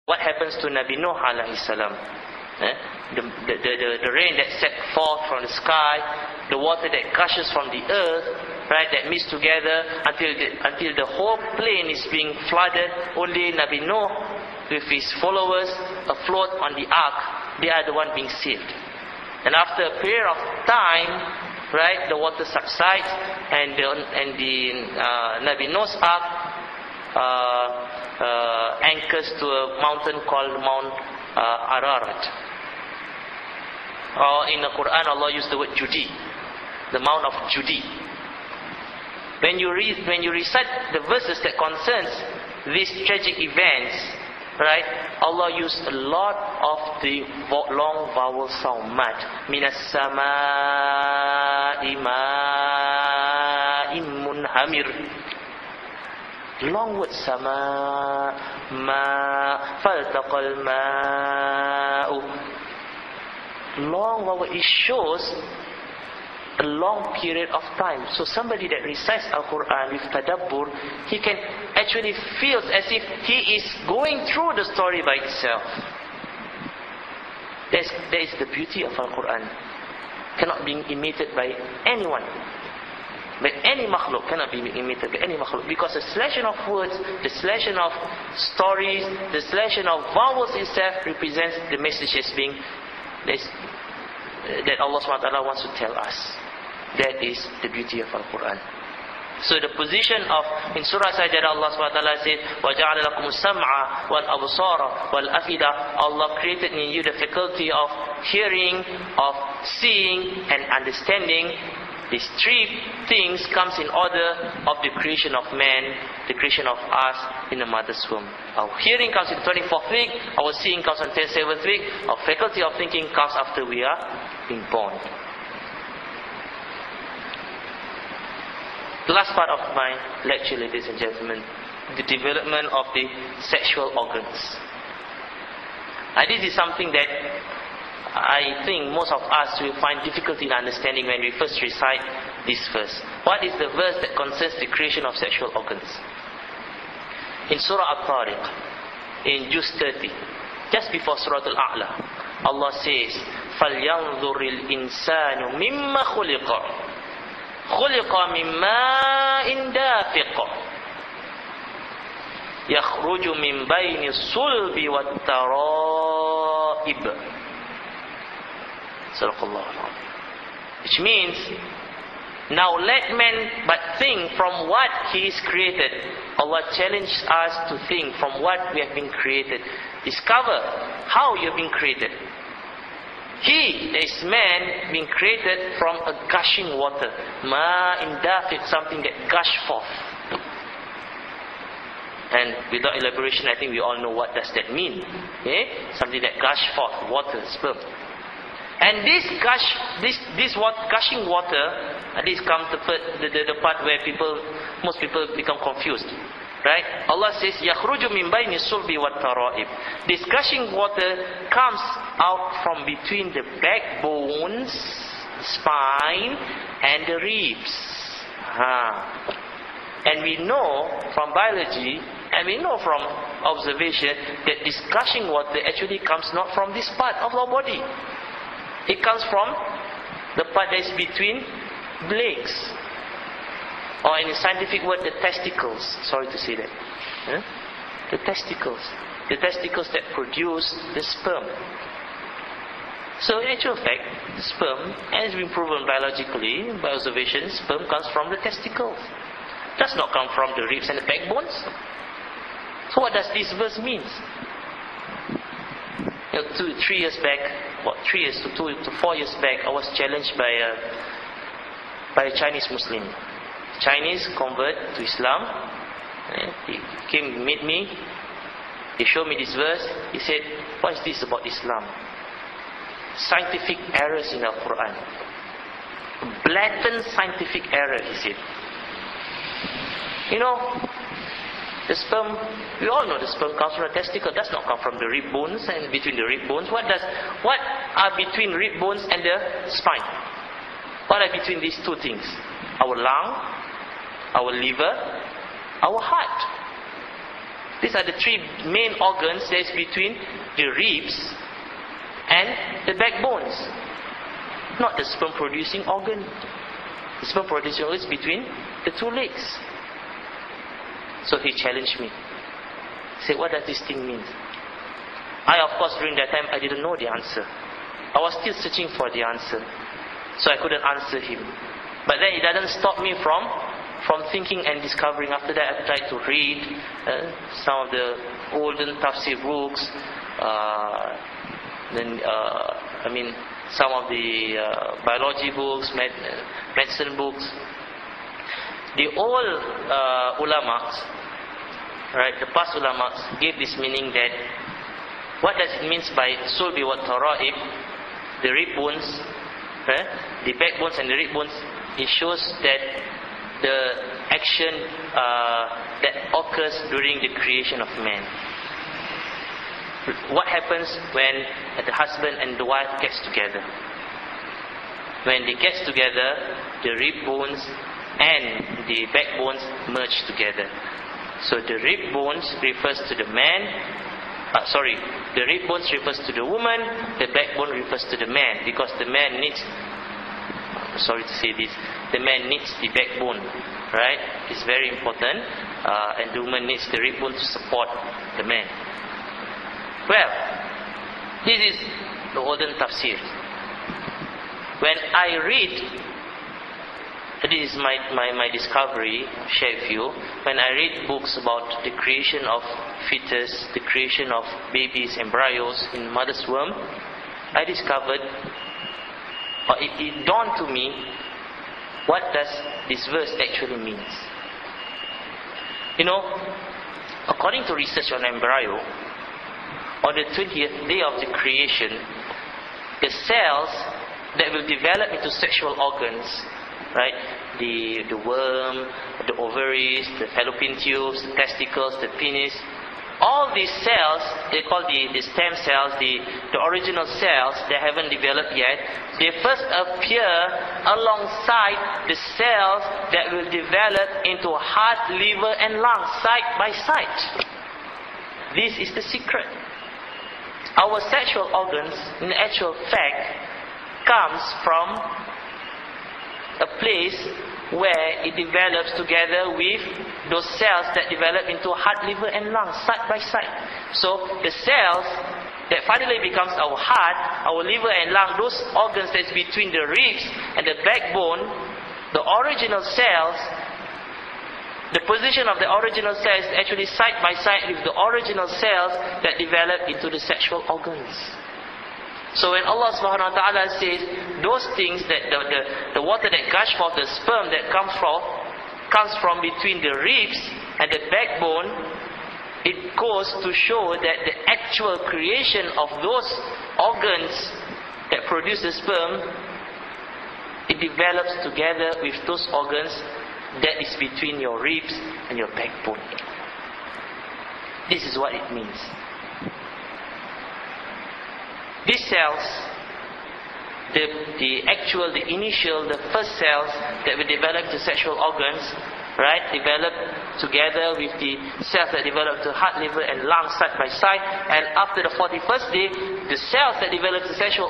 what happens to Nabi Nuh alayhi salam. The rain that set forth from the sky, the water that gushes from the earth, right, that mix together until the whole plain is being flooded. Only Nabi Nuh with his followers afloat on the ark, they are the one being saved. And after a period of time, right, the water subsides, and the Nabi Nuh's ark anchors to a mountain called Mount Ararat. Or in the Quran, Allah used the word Judi, the Mount of Judi. When you recite the verses that concerns these tragic events, right, Allah used a lot of the long vowel sound, mad. Minas samaa'i ma'im munhamir. Long word, sama, ma, faltaqal ma'u. Long vowel, it shows a long period of time. So somebody that recites Al-Quran with tadabbur, he can actually feel as if he is going through the story by itself. That is the beauty of Al-Quran. Cannot be imitated by anyone. By any makhluk, cannot be imitated by any makhluk. Because the selection of words, the selection of stories, the selection of vowels itself represents the messages being that Allah SWT wants to tell us. That is the beauty of Al-Quran. So the position of, in Surah Sajdah, Allah SWT says, وَجَعَلَ لَكُمُ السَّمْعَ وَالْأَبْصَارَ وَالْأَفِدَةَ. Allah created in you the faculty of hearing, of seeing and understanding. These three things comes in order of the creation of man, the creation of us in the mother's womb. Our hearing comes in the 24th week, our seeing comes in the 27th week, our faculty of thinking comes after we are being born. The last part of my lecture, ladies and gentlemen, the development of the sexual organs. And this is something that I think most of us will find difficulty in understanding when we first recite this verse. What is the verse that concerns the creation of sexual organs? In Surah At-Tariq, in Juz 30, just before Surah Al-A'la, Allah says, فَلْيَنْظُرِ الْإِنسَانُ مِمَّا خُلِقَ خُلِقَ مِنْ مَاءٍ دَافِقٍ يَخْرُجُ مِنْ بَيْنِ الصُّلْبِ وَالتَّرَائِبِ. Which means, now let man but think from what he is created. Allah challenged us to think from what we have been created. Discover how you have been created. He, there is man, being created from a gushing water. Ma'in dafiq, something that gush forth. And without elaboration, I think we all know what does that mean. Something that gush forth, water, sperm. And this gushing water, this comes the part where most people become confused, right? Allah says, يَخْرُجُ مِنْ بَيْنِ الصُّلْبِ وَالتَّرَائِبِ. This gushing water comes out from between the backbones, spine, and the ribs. And we know from biology, and we know from observation, that this gushing water actually comes not from this part of our body. It comes from the part that is between legs, or in a scientific word, the testicles. Sorry to say that. The testicles that produce the sperm. So in actual fact, the sperm has been proven biologically by observation. Sperm comes from the testicles. It does not come from the ribs and the backbones. So what does this verse mean? 3 years back, 3 years to 4 years back, I was challenged by a Chinese Muslim. Chinese convert to Islam. He came to meet me. He showed me this verse. He said, "What is this about Islam? Scientific errors in the Quran. Blatant scientific error," he said. You know, the sperm, we all know the sperm comes from the testicle. Does not come from the rib bones and between the rib bones. What are between rib bones and the spine? What are between these two things? Our lung, our liver, our heart. These are the three main organs that is between the ribs and the backbones. Not the sperm producing organ. The sperm producing organ is between the two legs. So he challenged me. He said, what does this thing mean? I, of course, during that time, I didn't know the answer. I was still searching for the answer. So I couldn't answer him. But then it doesn't stop me from thinking and discovering. After that, I tried to read some of the olden tafsir books. Some of the biology books, medicine books. The old ulama, right, the past ulama gave this meaning that what does it mean by sulbi wa tara'ib, the rib bones, right, the backbones and the rib bones. It shows that the action that occurs during the creation of man. What happens when the husband and the wife gets together? When they get together, the rib bones and the backbones merge together. So the rib bones refers to the man. The rib bones refers to the woman. The backbone refers to the man, because the man needs. Sorry to say this. The man needs the backbone, right? It's very important, and the woman needs the rib bone to support the man. Well, this is the olden tafsir. When I read, this is my discovery, share with you. When I read books about the creation of fetus, the creation of babies, embryos in mother's womb, I discovered, or it dawned to me, what does this verse actually means. You know, according to research on embryo, on the 20th day of the creation, the cells that will develop into sexual organs, right? The worm, the ovaries, the fallopian tubes, the testicles, the penis, all these cells, they call the stem cells, the original cells that haven't developed yet, they first appear alongside the cells that will develop into heart, liver and lungs, side by side. This is the secret. Our sexual organs, in actual fact, comes from a place where it develops together with those cells that develop into heart, liver and lungs, side by side. So the cells that finally becomes our heart, our liver and lung, those organs that's between the ribs and the backbone, the original cells, the position of the original cells is actually side by side with the original cells that develop into the sexual organs. So when Allah subhanahu wa ta'ala says those things, that the water that gush forth, the sperm that comes from between the ribs and the backbone, it goes to show that the actual creation of those organs that produce the sperm, it develops together with those organs that is between your ribs and your backbone. This is what it means. These cells, the initial, the first cells that will develop the sexual organs, right, develop together with the cells that develop the heart, liver and lungs side by side, and after the 41st day, the cells that develop the sexual